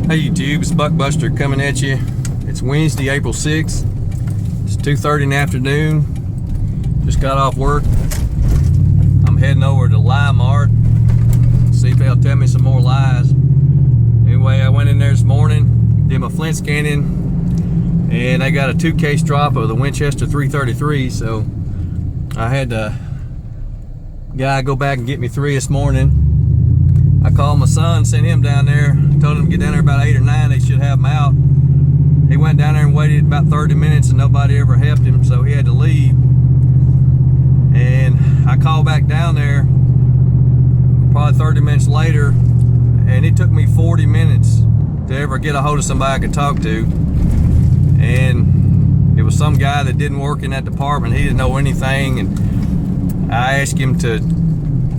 Hey YouTube, it's Buckbuster coming at you. It's Wednesday, April 6th. It's 2:30 in the afternoon. Just got off work. I'm heading over to Lye Mart. See if they'll tell me some more lies. Anyway, I went in there this morning, did my Flint scanning, and I got a 2-case drop of the Winchester 333, so I had the guy go back and get me 3 this morning. I called my son, sent him down there, told him to get down there about 8 or 9, they should have him out. He went down there and waited about 30 minutes and nobody ever helped him, so he had to leave. And I called back down there probably 30 minutes later, and it took me 40 minutes to ever get a hold of somebody I could talk to. And it was some guy that didn't work in that department. He didn't know anything, and I asked him to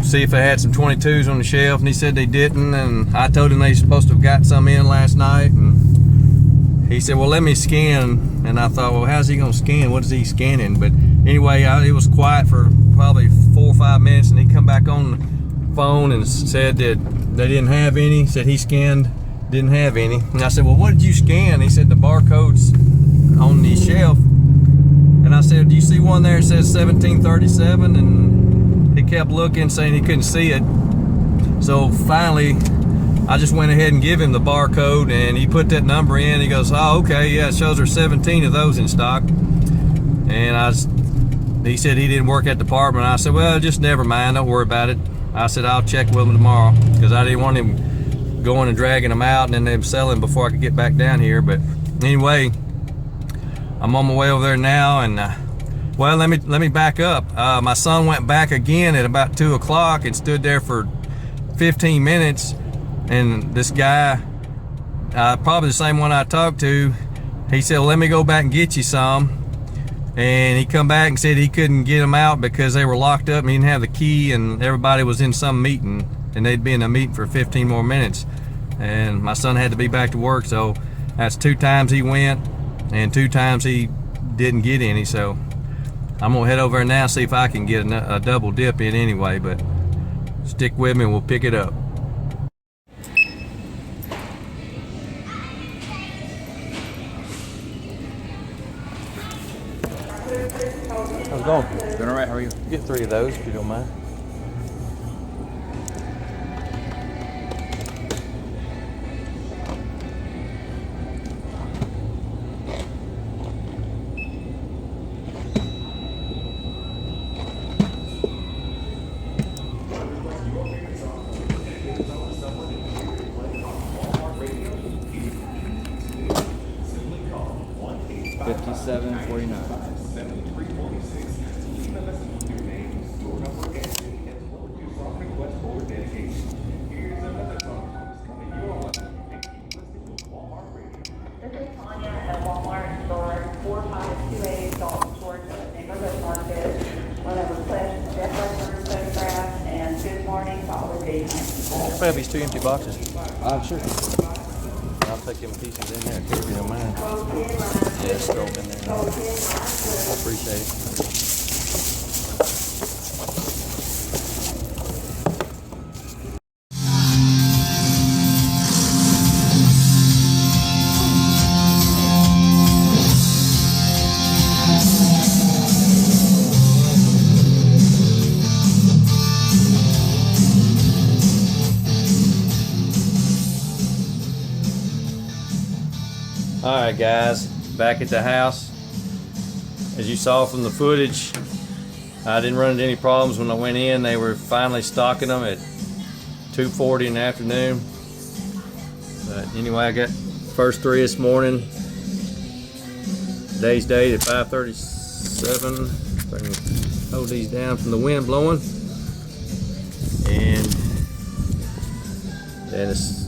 see if they had some 22s on the shelf, and he said they didn't, and I told him they were supposed to have got some in last night, and he said, well, let me scan. And I thought, well, how's he gonna scan? What is he scanning? But anyway, it was quiet for probably 4 or 5 minutes, and he come back on the phone and said that they didn't have any. Said he scanned, didn't have any. And I said, well, what did you scan? He said the barcode's on the shelf. And I said, do you see one there that says 1737? And he kept looking, saying he couldn't see it. So finally, I just went ahead and gave him the barcode, and he put that number in. He goes, oh, okay, yeah, it shows there's 17 of those in stock. And he said he didn't work at the department. I said, well, just never mind, don't worry about it. I said, I'll check with him tomorrow, because I didn't want him going and dragging them out and then them selling before I could get back down here. But anyway, I'm on my way over there now, and well, let me back up. My son went back again at about 2 o'clock and stood there for 15 minutes. And this guy, probably the same one I talked to, he said, well, let me go back and get you some. And he come back and said he couldn't get them out because they were locked up and he didn't have the key, and everybody was in some meeting, and they'd be in a meeting for 15 more minutes. And my son had to be back to work, so that's 2 times he went and 2 times he didn't get any. So I'm gonna head over there now, see if I can get a double dip in anyway, but stick with me and we'll pick it up. How's it going? Doing all right, how are you? Get 3 of those if you don't mind. $57.49. Grab these 2 empty boxes. Sure. I'll take them pieces in there if you don't mind. Yeah, just throw them in there. I appreciate it. Alright guys, back at the house. As you saw from the footage, I didn't run into any problems when I went in. They were finally stocking them at 2:40 in the afternoon. But anyway, I got first 3 this morning. Today's date at 5:37. If I can hold these down from the wind blowing. And then it's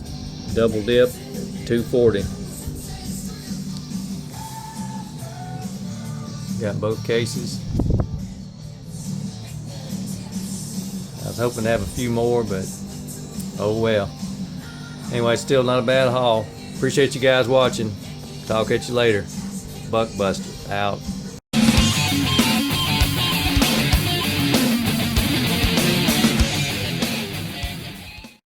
double dip, 2:40. Got both cases. I was hoping to have a few more, but oh well. Anyway, still not a bad haul. Appreciate you guys watching. Talk at you later. Buckbuster out.